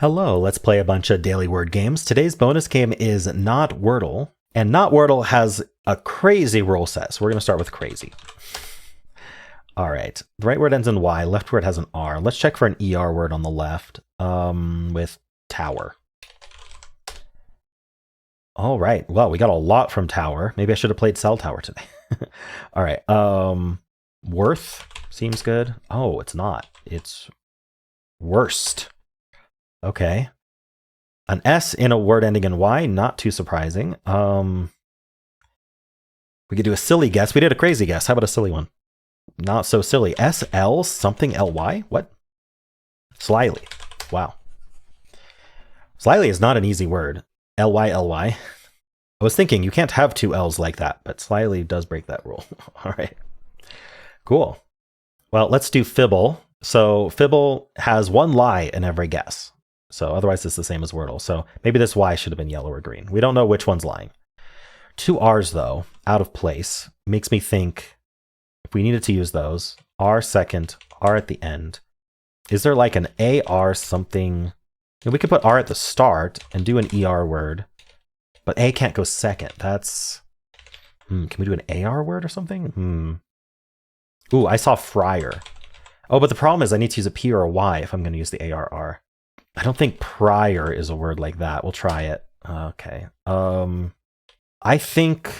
Hello, let's play a bunch of daily word games. Today's bonus game is Notwordle, and Notwordle has a crazy rule set, so we're going to start with crazy. All right, the right word ends in Y, left word has an R. Let's check for an ER word on the left with tower. All right, well, we got a lot from tower. Maybe I should have played cell tower today. All right, worth seems good. Oh, it's not. It's worst. Okay. An S in a word ending in Y, not too surprising. We could do a silly guess. We did a crazy guess. How about a silly one? Not so silly. SL something LY? What? Slyly. Wow. Slyly is not an easy word. LY. I was thinking you can't have two L's like that, but slyly does break that rule. All right. Cool. Well, let's do Fibble. So Fibble has one lie in every guess. So otherwise it's the same as Wordle. So maybe this Y should have been yellow or green. We don't know which one's lying. Two R's though, out of place, makes me think if we needed to use those, R second, R at the end. Is there like an AR something? We could put R at the start and do an ER word, but A can't go second. That's, can we do an AR word or something? Ooh, I saw friar. Oh, but the problem is I need to use a P or a Y if I'm going to use the ARR. I don't think prior is a word like that. We'll try it. Okay. I think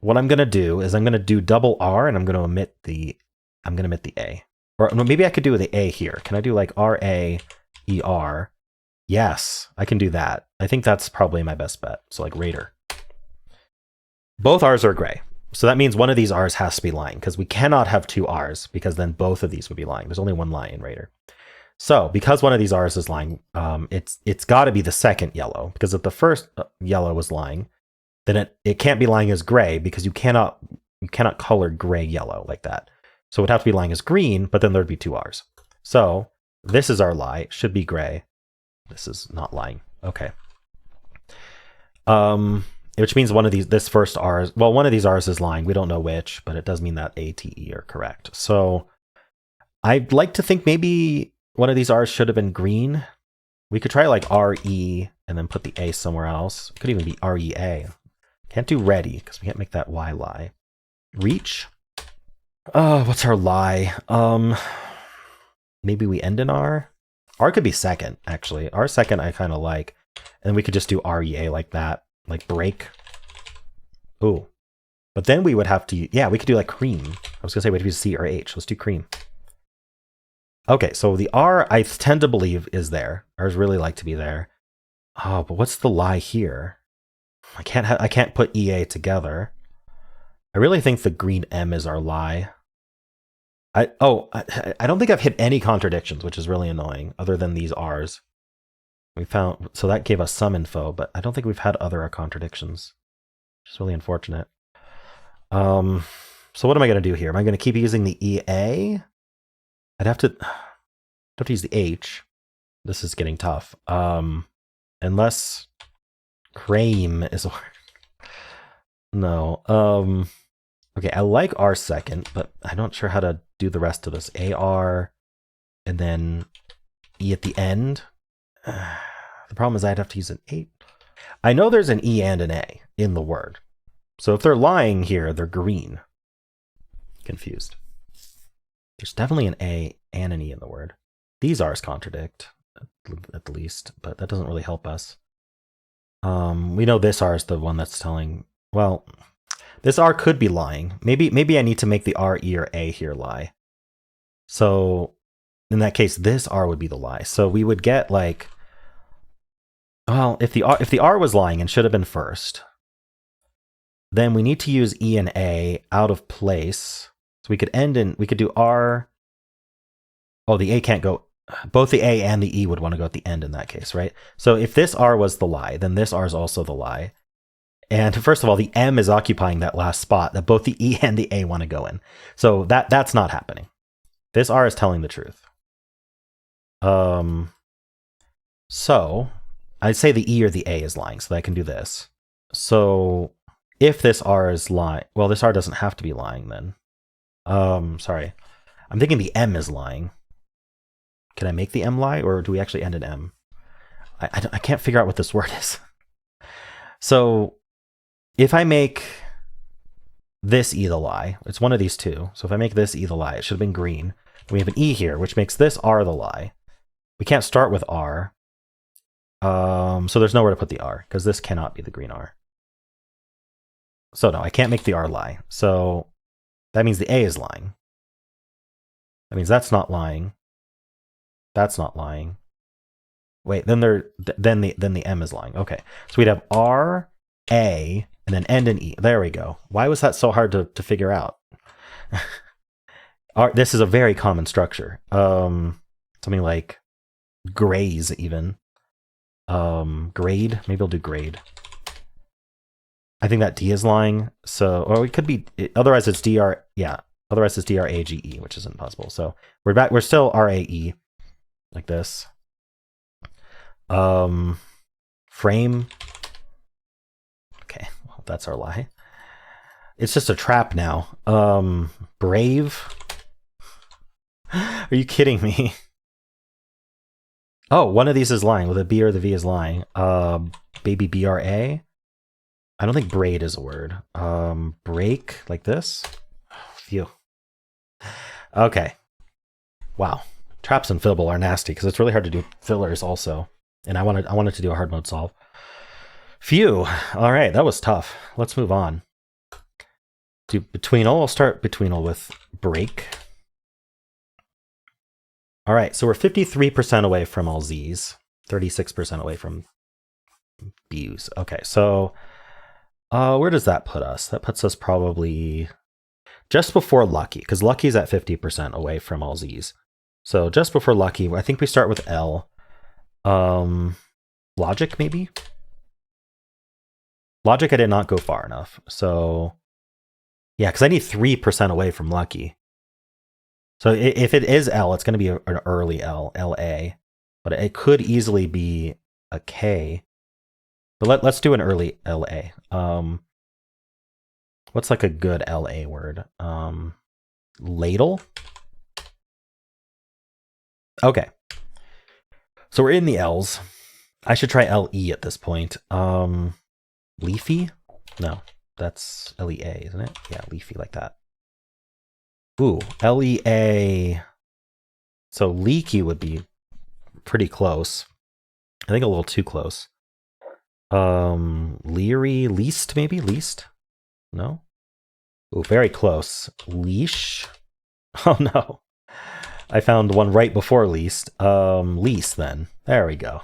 what I'm gonna do is I'm gonna do double R and I'm gonna omit the A. Or maybe I could do the A here. Can I do like RAER? Yes, I can do that. I think that's probably my best bet. So like Raider. Both R's are gray. So that means one of these R's has to be lying because we cannot have two R's because then both of these would be lying. There's only one lie in Raider. So because one of these R's is lying, it's got to be the second yellow, because if the first yellow was lying, then it can't be lying as gray because you cannot color gray yellow like that. So it would have to be lying as green, but then there'd be two R's. So this is our lie. It should be gray. This is not lying. Okay. Which means one of these R's is lying. We don't know which, but it does mean that A, T, E are correct. So I'd like to think maybe one of these R's should have been green. We could try like RE and then put the A somewhere else. It could even be REA. Can't do ready because we can't make that Y lie. Reach. What's our lie? Maybe we end in R. R could be second, actually. R second I kind of like. And we could just do REA like that. Like break. Ooh. But then we would have to, yeah, we could do like cream. I was going to say we would use C or H. Let's do cream. Okay, so the R I tend to believe is there. R's really like to be there. Oh, but what's the lie here? I can't put EA together. I really think the green M is our lie. I don't think I've hit any contradictions, which is really annoying, other than these R's. So that gave us some info, but I don't think we've had other contradictions, which is really unfortunate. So what am I going to do here? Am I going to keep using the EA? I'd have to use the H. This is getting tough. Unless cream is a word. No. Okay, I like R second, but I'm not sure how to do the rest of this. AR and then E at the end. The problem is I'd have to use an 8. I know there's an E and an A in the word. So if they're lying here, they're green. Confused. There's definitely an A and an E in the word. These R's contradict, at the least, but that doesn't really help us. We know this R is the one that's telling, well, this R could be lying. Maybe I need to make the R, E, or A here lie. So in that case, this R would be the lie. So we would get like, well, if the R was lying and should have been first, then we need to use E and A out of place. So we could do R. Oh, the A can't go. Both the A and the E would want to go at the end in that case, right? So if this R was the lie, then this R is also the lie. And first of all, the M is occupying that last spot that both the E and the A want to go in. So that's not happening. This R is telling the truth. So I'd say the E or the A is lying, so that I can do this. So if this R is lying, well, this R doesn't have to be lying then. Sorry. I'm thinking the M is lying. Can I make the M lie, or do we actually end in M? I can't figure out what this word is. So if I make this E the lie, it's one of these two. So if I make this E the lie, it should have been green. We have an E here, which makes this R the lie. We can't start with R. So there's nowhere to put the R, because this cannot be the green R. So no, I can't make the R lie. So that means the A is lying. That means that's not lying. That's not lying. Wait, then the M is lying. Okay, so we'd have R, A, and then end in E. There we go. Why was that so hard to figure out? This is a very common structure. Something like grays even. Grade. Maybe I'll do grade. I think that D is lying. So, or it could be. Otherwise, it's DR. Yeah. Otherwise, it's DRAGE, which is impossible. So we're back. We're still RAE, like this. Frame. Okay, well, that's our lie. It's just a trap now. Brave. Are you kidding me? Oh, one of these is lying. Well, the B or the V is lying. Baby BRA. I don't think braid is a word. Break, like this. Phew. Okay. Wow. Traps and Fibble are nasty because it's really hard to do fillers also. And I wanted to do a hard mode solve. Phew. All right, that was tough. Let's move on. Do Betweenle. I'll start Betweenle with break. All right, so we're 53% away from all Z's, 36% away from B's. Okay, so where does that put us? That puts us probably just before lucky, because lucky's at 50% away from all Z's. So just before lucky, I think we start with L. Logic, maybe? Logic, I did not go far enough. So yeah, because I need 3% away from lucky. So if it is L, it's going to be an early L, LA. But it could easily be a K. But let's do an early LA. What's like a good LA word? Ladle? Okay. So we're in the L's. I should try LE at this point. Leafy? No, that's LEA, isn't it? Yeah, leafy, like that. Ooh, LEA. So leaky would be pretty close. I think a little too close. Leery, least, maybe? Least? No? Ooh, very close. Leash? Oh no. I found one right before least. Lease then. There we go.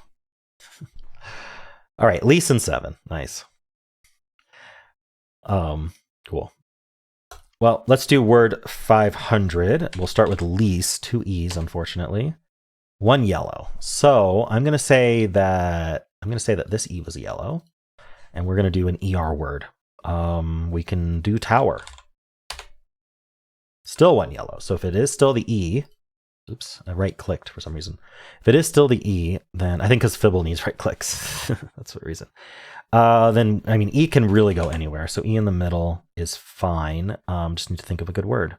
All right, lease and 7. Nice. Cool. Well, let's do word 500. We'll start with lease, 2 E's, unfortunately. 1 yellow. So I'm gonna say that this E was yellow, and we're gonna do an ER word. We can do tower. Still 1 yellow. So if it is still the E, oops, I right-clicked for some reason. If it is still the E, then I think because Fibble needs right clicks. That's the reason. Then, I mean, E can really go anywhere. So E in the middle is fine. Just need to think of a good word.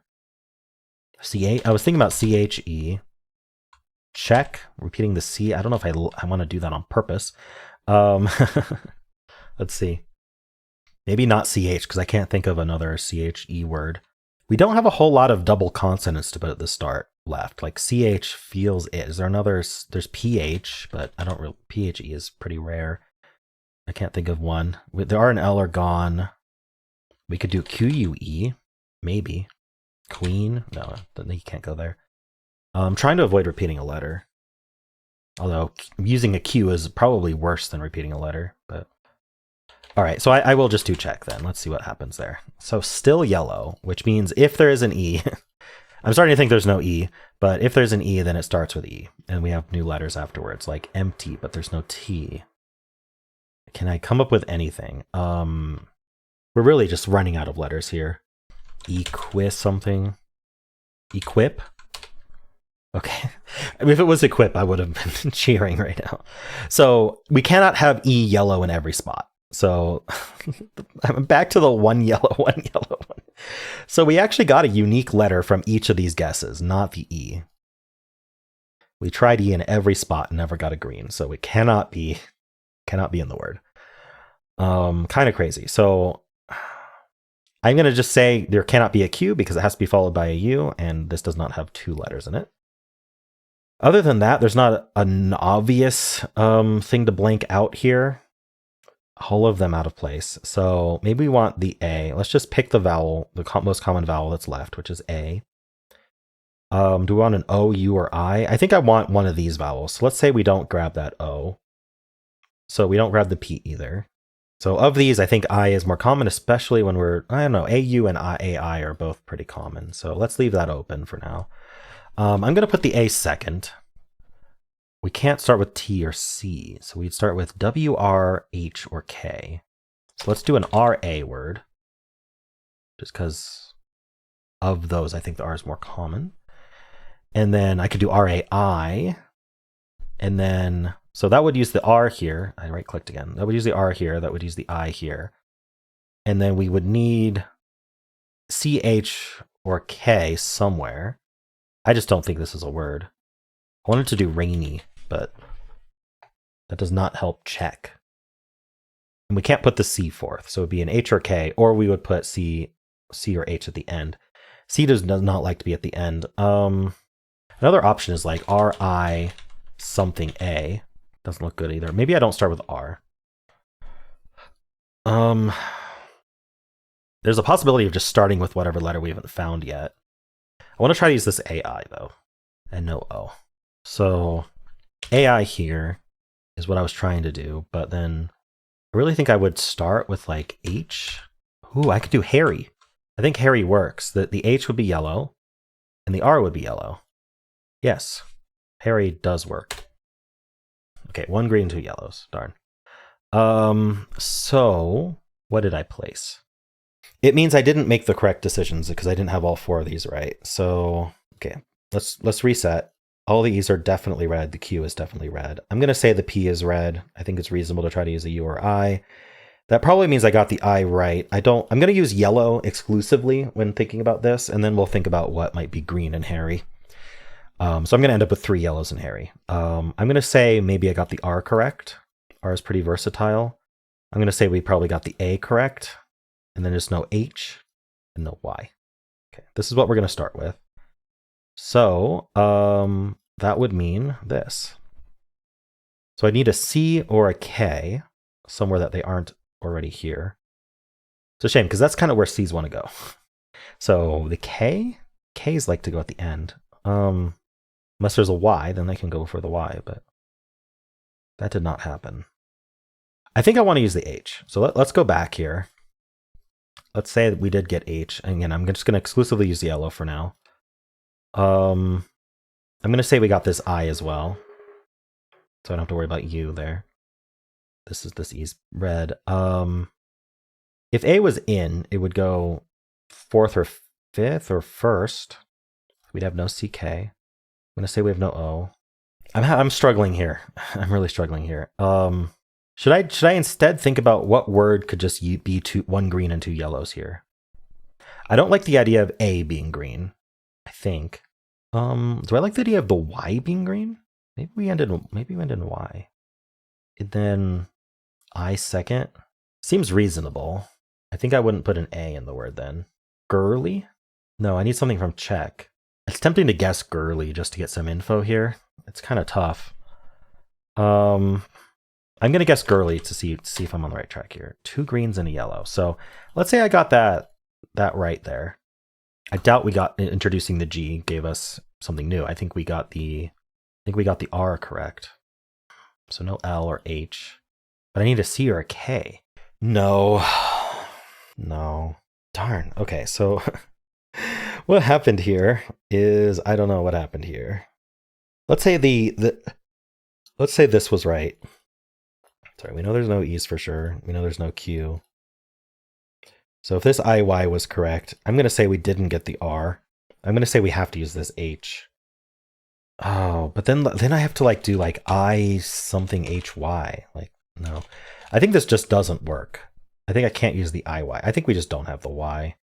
I was thinking about CHE. Check. Repeating the C. I don't know if I want to do that on purpose. Let's see. Maybe not CH, because I can't think of another CHE word. We don't have a whole lot of double consonants to put at the start left. Like CH feels it. Is there another? There's PH, but I don't really. PHE is pretty rare. I can't think of one. The R and L are gone. We could do QUE, maybe. Queen? No, then you can't go there. I'm trying to avoid repeating a letter. Although using a Q is probably worse than repeating a letter. But all right, so I will just do check then. Let's see what happens there. So still yellow, which means if there is an E, I'm starting to think there's no E, but if there's an E, then it starts with E. And we have new letters afterwards, like empty, but there's no T. Can I come up with anything? We're really just running out of letters here. Equip something. Equip? Okay. I mean, if it was equip, I would have been cheering right now. So we cannot have E yellow in every spot. So I'm back to the 1 yellow, 1 yellow, 1. So we actually got a unique letter from each of these guesses, not the E. We tried E in every spot and never got a green, so it cannot be in the word. Kind of crazy. So I'm going to just say there cannot be a Q because it has to be followed by a U, and this does not have 2 letters in it. Other than that, there's not an obvious thing to blank out here. All of them out of place. So maybe we want the A. Let's just pick the vowel, the most common vowel that's left, which is A. Do we want an O, U, or I? I think I want one of these vowels. So let's say we don't grab that O. So we don't grab the P either. So of these, I think I is more common, especially when we're, I don't know, AU and AI are both pretty common. So let's leave that open for now. I'm going to put the A second. We can't start with T or C, so we'd start with W, R, H, or K. So let's do an RA word, just because of those, I think the R is more common. And then I could do RAI, and then, so that would use the R here. I right-clicked again. That would use the R here, that would use the I here. And then we would need CH or K somewhere. I just don't think this is a word. I wanted to do rainy, but that does not help check. And we can't put the C fourth, so it would be an H or K, or we would put C or H at the end. C does not like to be at the end. Another option is like RI something A. Doesn't look good either. Maybe I don't start with R. There's a possibility of just starting with whatever letter we haven't found yet. I want to try to use this AI though, and no O. So AI here is what I was trying to do, but then I really think I would start with like H. Ooh, I could do Harry. I think Harry works. The H would be yellow, and the R would be yellow. Yes, Harry does work. Okay, 1 green, 2 yellows. Darn. So what did I place? It means I didn't make the correct decisions because I didn't have all 4 of these right. So okay, let's reset. All the E's are definitely red. The Q is definitely red. I'm going to say the P is red. I think it's reasonable to try to use a U or I. That probably means I got the I right. I'm going to use yellow exclusively when thinking about this, and then we'll think about what might be green in Harry. So I'm going to end up with 3 yellows in Harry. I'm going to say maybe I got the R correct. R is pretty versatile. I'm going to say we probably got the A correct, and then just no H and no Y. Okay, this is what we're going to start with. So that would mean this. So I need a C or a K somewhere that they aren't already here. It's a shame because that's kind of where C's want to go. So the K's like to go at the end. Unless there's a Y, then they can go for the Y, but that did not happen. I think I want to use the H. So let's go back here. Let's say that we did get H. And again, I'm just going to exclusively use the yellow for now. I'm going to say we got this I as well. So I don't have to worry about U there. This E's red. If A was in, it would go 4th or 5th or 1st. We'd have no CK. I'm going to say we have no O. I'm struggling here. I'm really struggling here. Should I instead think about what word could just be 1 green and 2 yellows here? I don't like the idea of A being green, I think. Do I like the idea of the Y being green? Maybe we end in Y. And then I second. Seems reasonable. I think I wouldn't put an A in the word then. Girly? No, I need something from Czech. It's tempting to guess girly just to get some info here. It's kind of tough. I'm going to guess girly to see if I'm on the right track here. 2 greens and a yellow. So let's say I got that right there. I doubt we got introducing the G gave us something new. I think we got the R correct. So no L or H. But I need a C or a K. No. No. Darn. Okay, so what happened here is I don't know what happened here. Let's say let's say this was right. Sorry, we know there's no E's for sure. We know there's no Q. So if this IY was correct, I'm going to say we didn't get the R. I'm going to say we have to use this H. Oh, but then I have to like do like I something HY. Like, no. I think this just doesn't work. I think I can't use the IY. I think we just don't have the Y.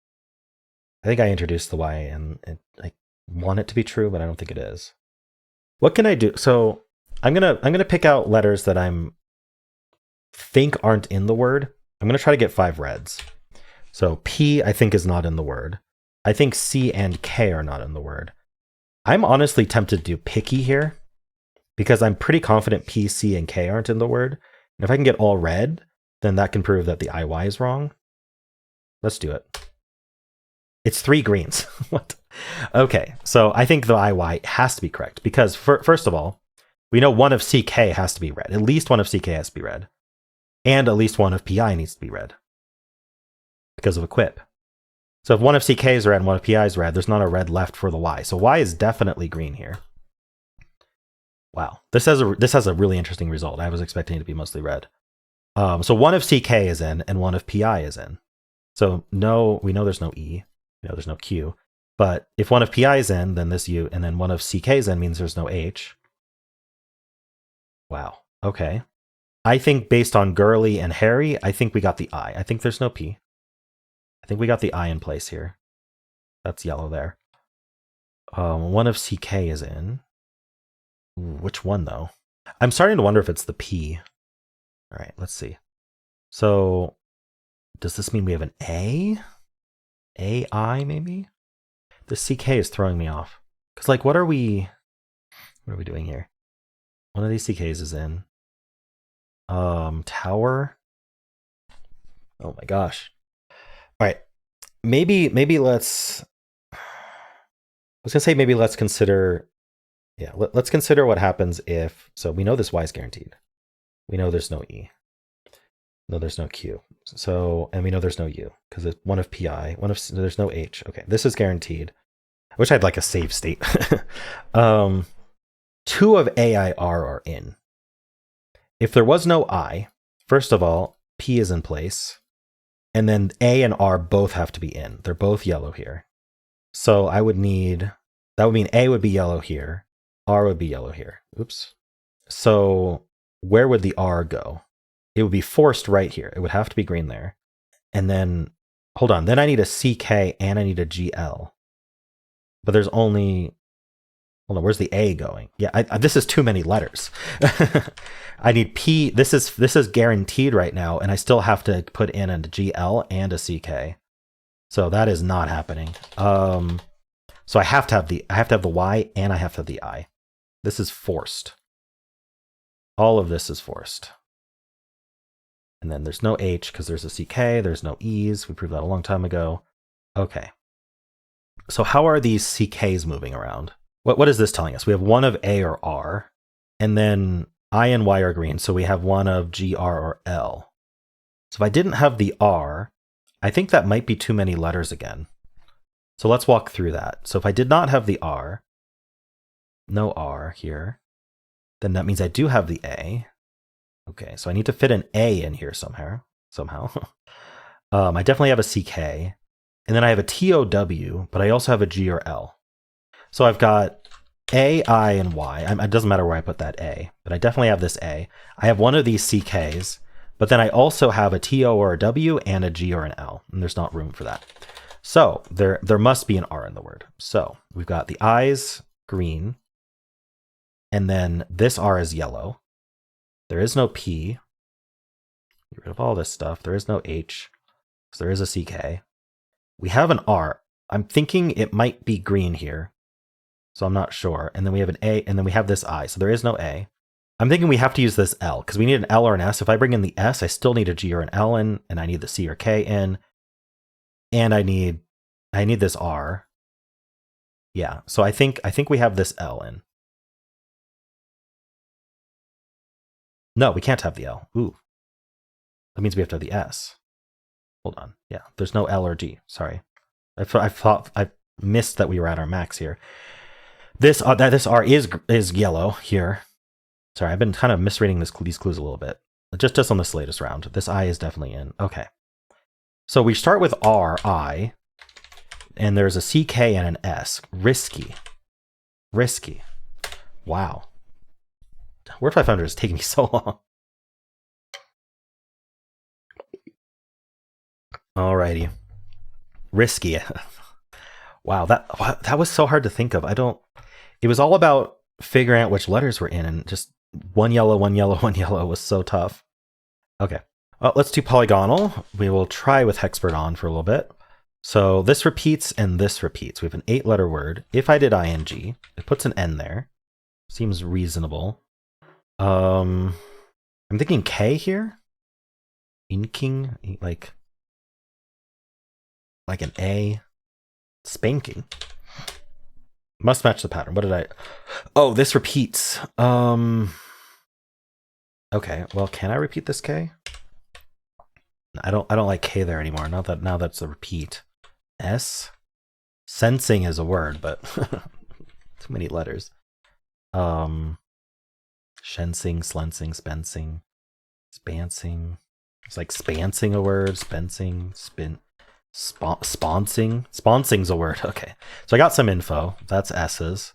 I think I introduced the Y and I want it to be true, but I don't think it is. What can I do? So I'm gonna pick out letters that think aren't in the word. I'm gonna try to get 5 reds. So P I think is not in the word. I think C and K are not in the word. I'm honestly tempted to do picky here because I'm pretty confident P, C, and K aren't in the word. And if I can get all red, then that can prove that the IY is wrong. Let's do it. It's 3 greens. What? Okay, so I think the IY has to be correct because first of all, we know one of CK has to be red. At least one of CK has to be red. And at least one of PI needs to be red because of equip. So if one of CK is red and one of PI is red, there's not a red left for the Y. So Y is definitely green here. Wow, this has a really interesting result. I was expecting it to be mostly red. So one of CK is in and one of PI is in. So no, we know there's no E. We know there's no Q. But if one of PI is in, then this U, and then one of CK is in means there's no H. Wow. Okay. I think based on Girly and Harry, I think we got the I. I think there's no P. I think we got the I in place here. That's yellow there. One of CK is in. Ooh, which one though? I'm starting to wonder if it's the P. All right, let's see. So does this mean we have an A? AI maybe? The CK is throwing me off. Because like, what are we doing here? One of these CKs is in. Tower. Oh my gosh. All right. Maybe let's, I was gonna say maybe let's consider, yeah, let's consider what happens if, so we know this Y is guaranteed. We know there's no E. No, there's no Q. So, and we know there's no U because it's one of PI, there's no H. Okay, this is guaranteed. I wish I had like a save state. 2 of AIR are in. If there was no I, first of all, P is in place. And then A and R both have to be in. They're both yellow here. So that would mean A would be yellow here. R would be yellow here. Oops. So where would the R go? It would be forced right here. It would have to be green there. And then, hold on. Then I need a CK and I need a GL. But there's only, hold on, where's the A going? Yeah, this is too many letters. I need P. This is guaranteed right now, and I still have to put in a GL and a CK. So that is not happening. So I have to have the Y and I have to have the I. This is forced. All of this is forced. And then there's no H because there's a CK. There's no E's. We proved that a long time ago. Okay. So how are these CKs moving around? What is this telling us? We have one of A or R, and then I and Y are green, so we have one of GR or L. So if I didn't have the R, I think that might be too many letters again. So let's walk through that. So if I did not have the R, no R here, then that means I do have the A. Okay, so I need to fit an A in here somehow. I definitely have a CK, and then I have a TOW, but I also have a G or L. So I've got A, I, and Y. It doesn't matter where I put that A, but I definitely have this A. I have one of these CKs, but then I also have a TO or a W and a G or an L, and there's not room for that. So there must be an R in the word. So we've got the I's green, and then this R is yellow. There is no P. Get rid of all this stuff. There is no H. So there is a CK. We have an R. I'm thinking it might be green here. So I'm not sure. And then we have an A, and then we have this I. So there is no A. I'm thinking we have to use this L because we need an L or an S. If I bring in the S, I still need a G or an L in, and I need the C or K in. And I need this R. Yeah. So I think we have this L in. No, we can't have the L. Ooh. That means we have to have the S. Hold on. Yeah, there's no L or G. Sorry. I thought I missed that we were at our max here. This R is yellow here. Sorry, I've been kind of misreading these clues a little bit. Just on this latest round. This I is definitely in. Okay. So we start with R, I, and there's a CK and an S. Risky. Risky. Wow. Word 500 is taking me so long. Alrighty. Risky. Wow, that was so hard to think of. It was all about figuring out which letters were in, and just one yellow, one yellow, one yellow was so tough. Okay, well, let's do Polygonle. We will try with Hexpert on for a little bit. So this repeats and this repeats. We have an 8-letter word. If I did ing, it puts an N there. Seems reasonable. I'm thinking K here. Inking, like an A. Spanking. Must match the pattern. What did I? Oh, this repeats. Okay, well, can I repeat this K? I don't like K there anymore. Now that's a repeat. S. Sensing is a word, but too many letters. Shensing, slensing, spensing, spancing. It's like spancing a word, spensing, sponsing. Sponsing's a word. Okay. So I got some info. That's S's.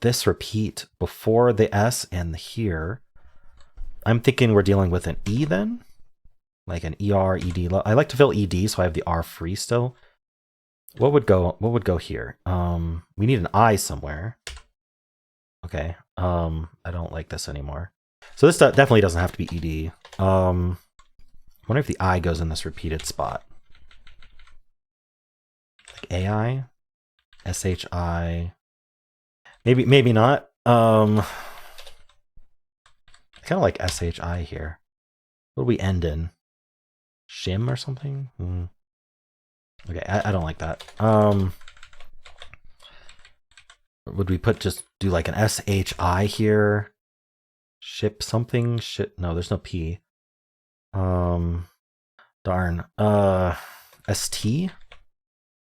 This repeat before the S and the here. I'm thinking we're dealing with an E then. Like an ER, ED. I like to fill ED, so I have the R free still. What would go here? We need an I somewhere. Okay. I don't like this anymore. So this definitely doesn't have to be ED. I wonder if the I goes in this repeated spot. Like AI, SHI. Maybe not. I kind of like SHI here. What do we end in? Shim or something? Okay, I don't like that. Would we do like an SHI here? Ship something? Shit. No, there's no P. Darn. ST?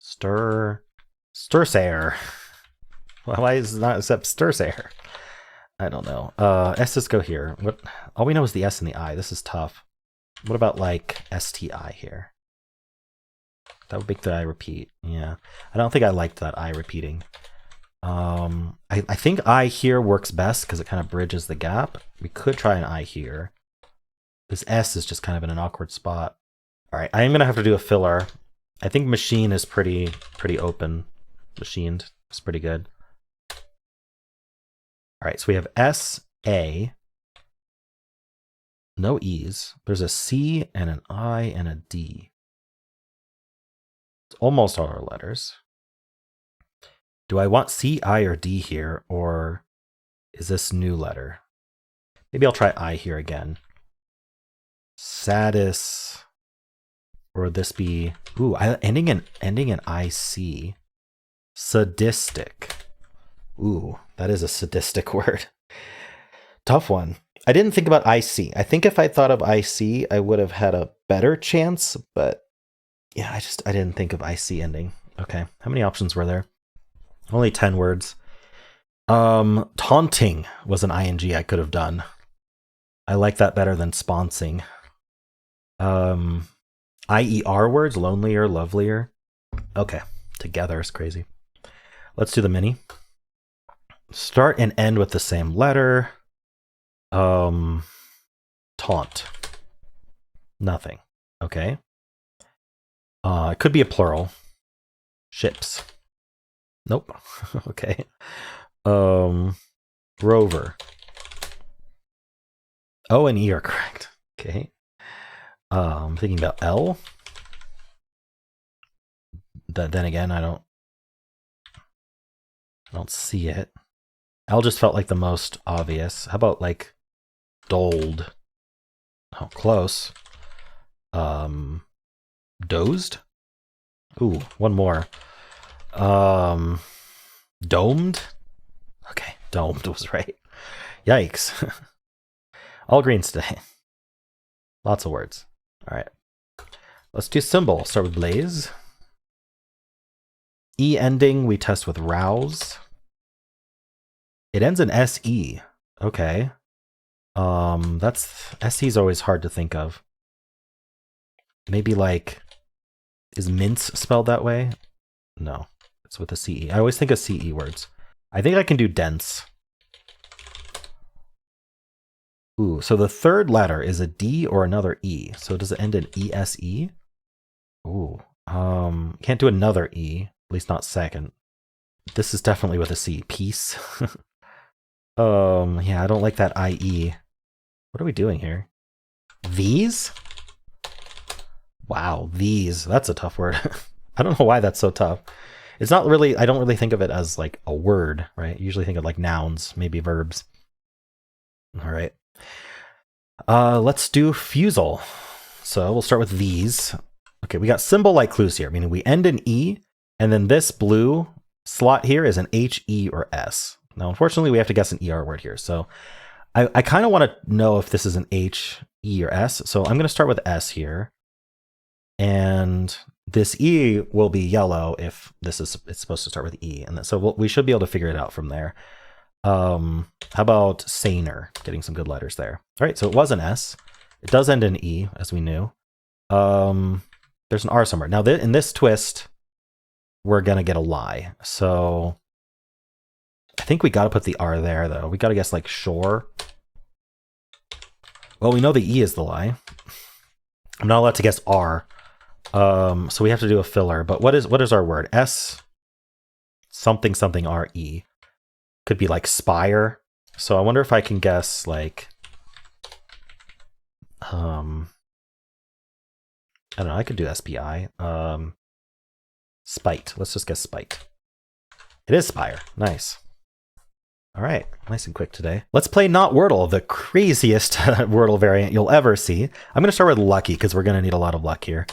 Stursair. Why is it not accept Stursair? I don't know. S's go here. What? All we know is the S and the I. This is tough. What about like STI here? That would make the I repeat. Yeah. I don't think I liked that I repeating. I think I here works best because it kind of bridges the gap. We could try an I here. This S is just kind of in an awkward spot. All right, I am going to have to do a filler. I think machine is pretty open. Machined is pretty good. All right, so we have S, A. No E's. There's a C and an I and a D. It's almost all our letters. Do I want C, I, or D here, or is this new letter? Maybe I'll try I here again. Sadis, or would this be ending in IC? Sadistic. Ooh, that is a sadistic word. Tough one. I didn't think about IC. I think if I thought of IC, I would have had a better chance, but yeah, I didn't think of IC ending. Okay, how many options were there? Only 10 words. Taunting was an ing I could have done. I like that better than sponsing. IER words, lonelier, lovelier. Okay, together is crazy. Let's do the mini. Start and end with the same letter. Taunt. Nothing. Okay. It could be a plural. Ships. Nope. Okay. Rover. O and E are correct. Okay. I'm thinking about L. Then again, I don't see it. L just felt like the most obvious. How about like doled? Oh, close. Dozed? Ooh, one more. Domed? Okay, domed was right. Yikes. All greens today. Lots of words. All right. Let's do Symble. Start with blaze. E ending, we test with rouse. It ends in SE. Okay. That's SE is always hard to think of. Maybe like, is mince spelled that way? No, it's with a CE. I always think of CE words. I think I can do dense. Ooh, so the third letter is a D or another E. So does it end in ESE? Ooh, can't do another E, at least not second. This is definitely with a C. Peace. Yeah, I don't like that IE. What are we doing here? These? Wow, these. That's a tough word. I don't know why that's so tough. It's not really, I don't really think of it as like a word, right? Usually think of like nouns, maybe verbs. All right. Let's do Fusele. So we'll start with these. Okay, we got symbol-like clues here, meaning we end in E, and then this blue slot here is an H, E, or S. Now, unfortunately, we have to guess an ER word here. So I kind of want to know if this is an H, E, or S. So I'm going to start with S here. And this E will be yellow if it's supposed to start with E. And so we should be able to figure it out from there. How about saner? Getting some good letters there. All right, so it was an S. It does end in E, as we knew. There's an R somewhere. Now, in this twist, we're going to get a lie. So I think we got to put the R there, though. We got to guess like shore. Well, we know the E is the lie. I'm not allowed to guess R. So we have to do a filler. But what is our word? S something something RE. Could be like spire. So I wonder if I can guess like I don't know, I could do SPI. Spite. Let's just guess spite. It is spire. Nice. All right, nice and quick today. Let's play Notwordle, the craziest Wordle variant you'll ever see. I'm going to start with lucky because we're going to need a lot of luck here.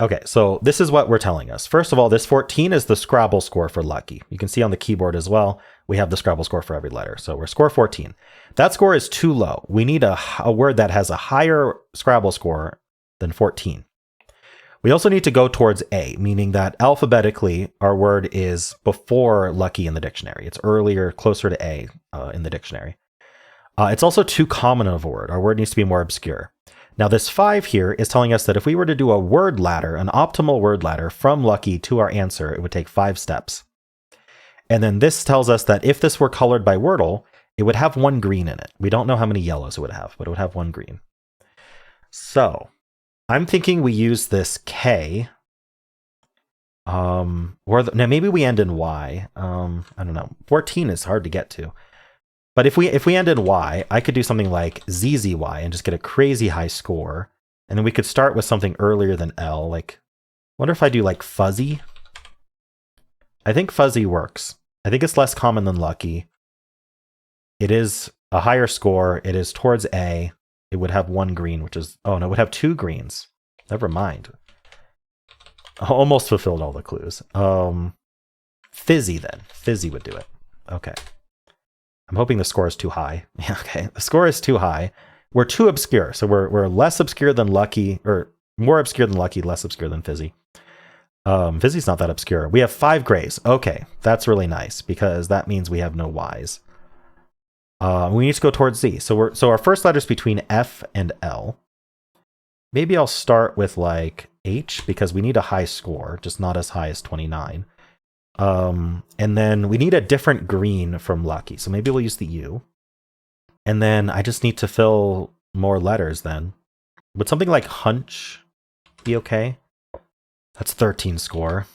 Okay, so this is what we're telling us. First of all, this 14 is the Scrabble score for lucky. You can see on the keyboard as well, we have the Scrabble score for every letter. So we're score 14. That score is too low. We need a word that has a higher Scrabble score than 14. We also need to go towards A, meaning that alphabetically, our word is before lucky in the dictionary. It's earlier, closer to A in the dictionary. It's also too common of a word. Our word needs to be more obscure. Now, this 5 here is telling us that if we were to do a word ladder, an optimal word ladder from lucky to our answer, it would take 5 steps. And then this tells us that if this were colored by Wordle, it would have 1 green in it. We don't know how many yellows it would have, but it would have 1 green. So I'm thinking we use this K. Now maybe we end in Y. I don't know. 14 is hard to get to. But if we end in Y, I could do something like ZZY and just get a crazy high score. And then we could start with something earlier than L. Like, wonder if I do like fuzzy. I think fuzzy works. I think it's less common than lucky. It is a higher score. It is towards A. It would have 1 green, which is, oh no, it would have 2 greens. Never mind. Almost fulfilled all the clues. Fizzy then. Fizzy would do it. Okay. I'm hoping the score is too high. Yeah, okay. The score is too high. We're too obscure. So we're less obscure than lucky, or more obscure than lucky, less obscure than fizzy. Fizzy's not that obscure. We have 5 grays. Okay, that's really nice because that means we have no Ys. We need to go towards Z. So our first letter is between F and L. Maybe I'll start with like H because we need a high score, just not as high as 29. And then we need a different green from lucky. So maybe we'll use the U. And then I just need to fill more letters then. Would something like hunch be okay? That's 13 score.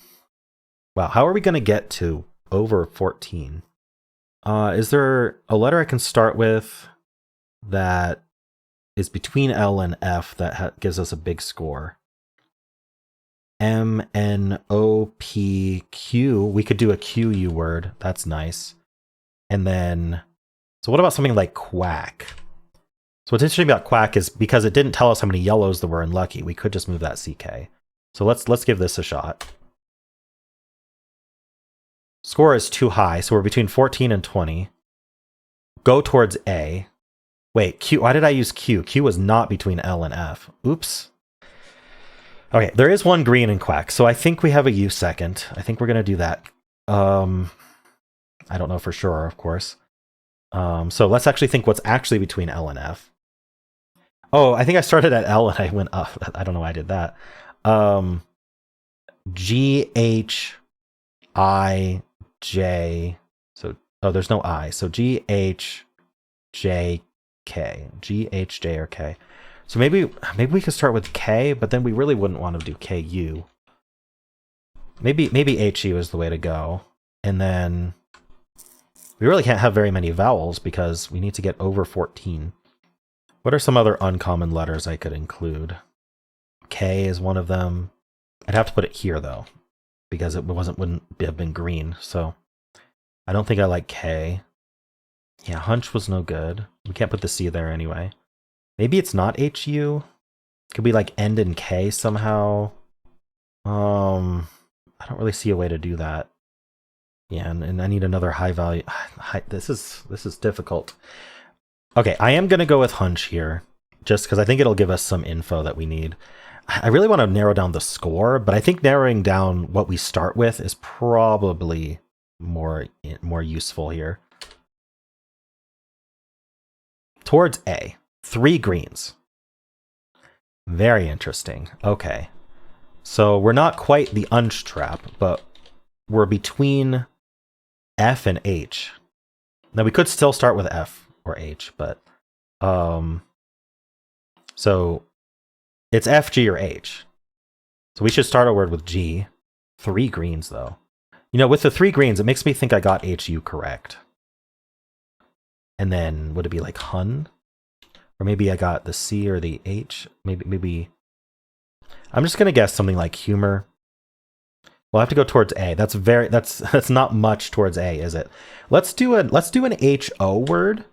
Wow, how are we going to get to over 14? Is there a letter I can start with that is between L and F that gives us a big score? M, N, O, P, Q. We could do a QU word. That's nice. And then, so what about something like quack? So what's interesting about quack is because it didn't tell us how many yellows there were in lucky, we could just move that CK. So let's give this a shot. Score is too high, so we're between 14 and 20. Go towards A. Wait, Q. Why did I use Q? Q was not between L and F. Oops. Okay, there is 1 green in quack, so I think we have a U second. I think we're going to do that. I don't know for sure, of course. So let's actually think what's actually between L and F. Oh, I think I started at L and I went up. I don't know why I did that. G, H, I, J. So, oh, there's no I. So G, H, J, K. G, H, J, or K. So maybe we could start with K, but then we really wouldn't want to do KU. Maybe HU is the way to go. And then we really can't have very many vowels because we need to get over 14. What are some other uncommon letters I could include? K is one of them. I'd have to put it here though, because it wouldn't have been green. So I don't think I like K. Yeah, hunch was no good. We can't put the C there anyway. Maybe it's not HU. Could we like end in K somehow? I don't really see a way to do that. Yeah, and I need another high value. This is difficult. Okay, I am gonna go with hunch here, just because I think it'll give us some info that we need. I really want to narrow down the score, but I think narrowing down what we start with is probably more useful here. Towards A, 3 greens. Very interesting. Okay. So we're not quite the unch trap, but we're between F and H. Now we could still start with F or H, but so it's F, G, or H. So we should start our word with G. 3 greens though. You know, with the 3 greens, it makes me think I got HU correct. And then would it be like hun? Or maybe I got the C or the H. Maybe I'm just gonna guess something like humor. We'll have to go towards A. That's not much towards A, is it? Let's do an HO word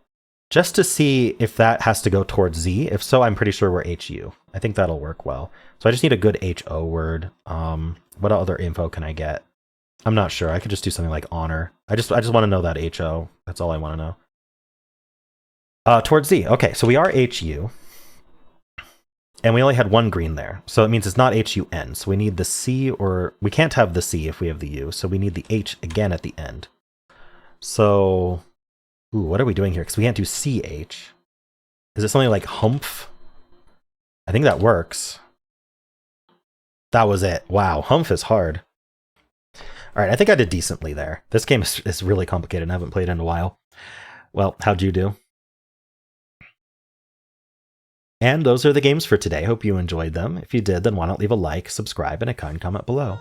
just to see if that has to go towards Z. If so, I'm pretty sure we're HU. I think that'll work well. So I just need a good HO word. What other info can I get? I'm not sure. I could just do something like honor. I just want to know that HO. That's all I want to know. Towards Z. Okay, so we are HU. And we only had 1 green there. So it means it's not HUN. So we need the C, or we can't have the C if we have the U. So we need the H again at the end. So, ooh, what are we doing here? Because we can't do CH. Is it something like humph? I think that works. That was it. Wow, humph is hard. All right, I think I did decently there. This game is really complicated and I haven't played in a while. Well, how'd you do? And those are the games for today. Hope you enjoyed them. If you did, then why not leave a like, subscribe, and a kind comment below.